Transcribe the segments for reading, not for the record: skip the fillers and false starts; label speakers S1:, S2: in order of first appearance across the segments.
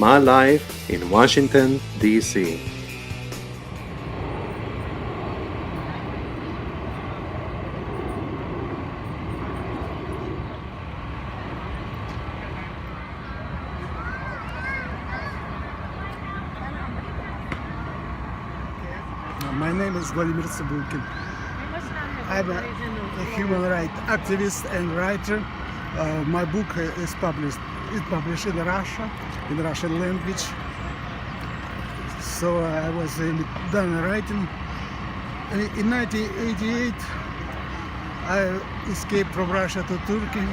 S1: my life in Washington, D.C.
S2: My name is Vladimir Tsybulkin. I'm a human rights activist and writer. My book is published. It's published in Russia, in Russian language. So I was done writing. In 1988, I escaped from Russia to Turkey.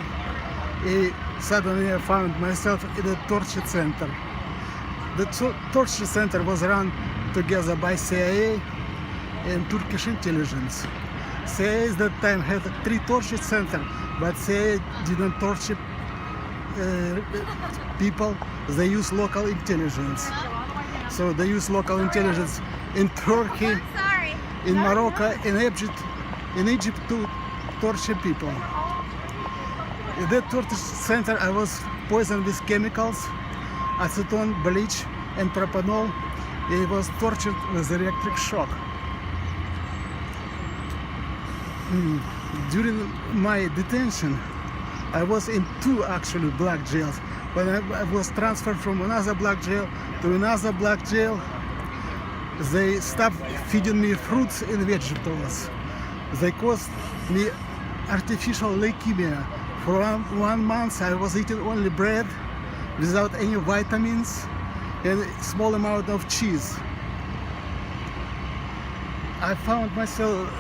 S2: Suddenly I found myself in a torture center. The torture center was run together by CIA and Turkish intelligence. CIA at that time had 3 torture centers, but CIA didn't torture people. They used local intelligence. So they used local intelligence in Turkey, in Morocco, in Egypt to torture people. In that torture center I was poisoned with chemicals, acetone, bleach and propanol. It was tortured with electric shock. During my detention, I was in 2 actually black jails. When I was transferred from another black jail to another black jail, they stopped feeding me fruits and vegetables. They caused me artificial leukemia. For one month I was eating only bread without any vitamins and a small amount of cheese. I found myself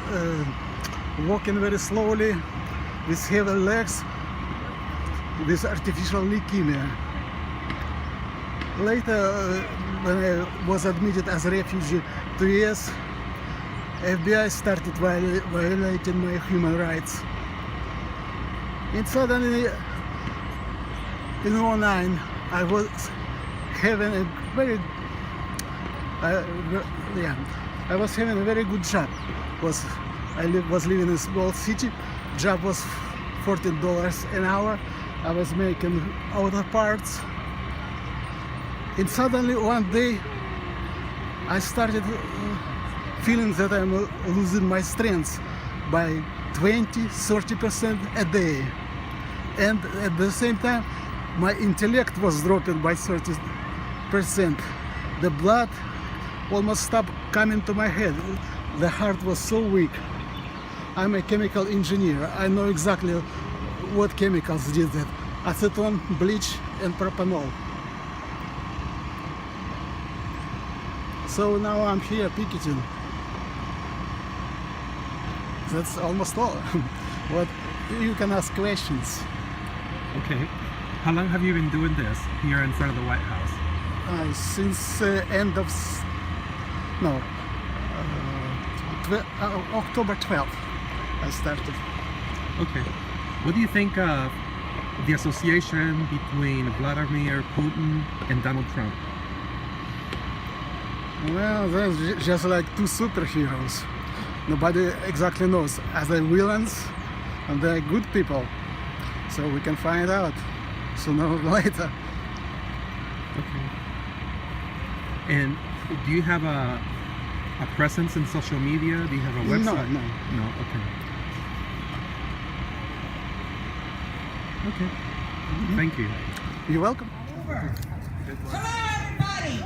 S2: walking very slowly with heavy legs with artificial leukemia. Later, when I was admitted as a refugee to US, FBI started violating my human rights. And suddenly, in 2009, I was having a very good job. I was living in a small city. Job was $14 an hour. I was making auto parts. And suddenly one day I started feeling that I'm losing my strength by 20-30% a day. And at the same time, my intellect was dropping by 30%. The blood almost stopped coming to my head. The heart was so weak. I'm a chemical engineer. I know exactly what chemicals did that. Acetone, bleach, and propanol. So now I'm here picketing. That's almost all. What you can ask questions.
S3: Okay. How long have you been doing this here in front of the White House?
S2: Since end of October 12th I started.
S3: Okay. What do you think of the association between Vladimir Putin and Donald Trump?
S2: Well, they're just like 2 superheroes. Nobody exactly knows. Are they villains and they're good people? So we can find out sooner or later.
S3: Okay. And do you have a presence in social media? Do you have a website?
S2: No.
S3: No, okay. Okay. Thank you.
S2: You're welcome.
S4: Come on, everybody!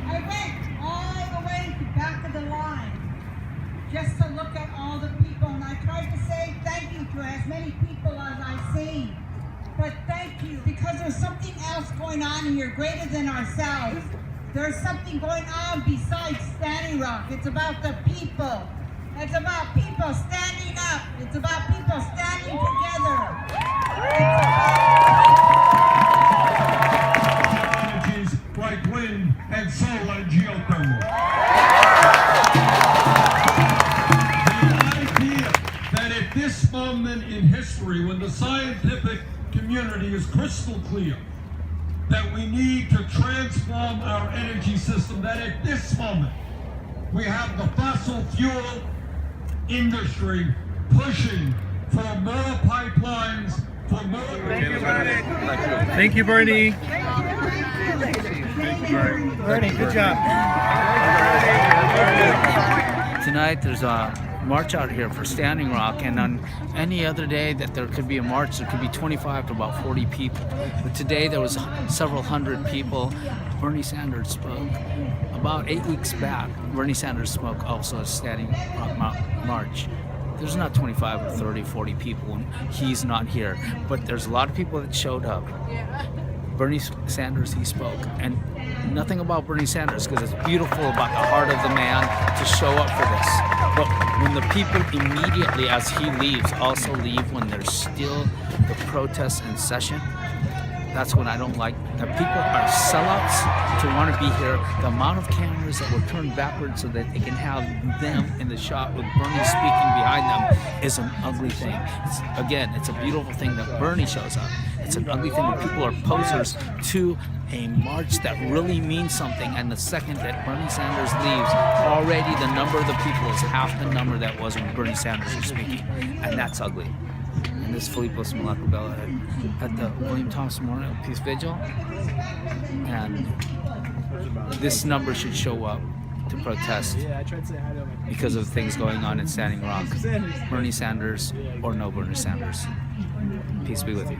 S4: I went all the way to the back of the line just to look at all the people, and I tried to say thank you to as many people as I've seen. But thank you, because there's something else going on here greater than ourselves. There's something going on besides Standing Rock. It's about the people. It's about people standing up. It's about people standing together.
S5: Energies like wind and solar and geothermal. The idea that at this moment in history, when the scientific community is crystal clear that we need to transform our energy system, that at this moment we have the fossil fuel industry pushing for more pipelines for more.
S3: Thank you, Bernie.
S6: Bernie, good job.
S7: Tonight there's a march out here for Standing Rock, and on any other day that there could be a march, there could be 25 to about 40 people. But today there was several hundred people. Bernie Sanders spoke. About 8 weeks back, Bernie Sanders spoke also at Standing Rock March. There's not 25 or 30, 40 people when he's not here, but there's a lot of people that showed up. Bernie Sanders, he spoke, and nothing about Bernie Sanders, because it's beautiful about the heart of the man to show up for this. But when the people immediately, as he leaves, also leave when there's still the protests in session, that's when I don't like that people are sellouts to want to be here. The amount of cameras that were turned backwards so that they can have them in the shot with Bernie speaking behind them is an ugly thing. It's a beautiful thing that Bernie shows up. It's an ugly thing when people are posers to a march that really means something, and the second that Bernie Sanders leaves, already the number of the people is half the number that was when Bernie Sanders was speaking, and that's ugly. And this Philipos Melaku-Bello at the William Thomas Memorial Peace Vigil, and this number should show up to protest because of things going on in Standing Rock. Bernie Sanders or no Bernie Sanders. Peace be with you.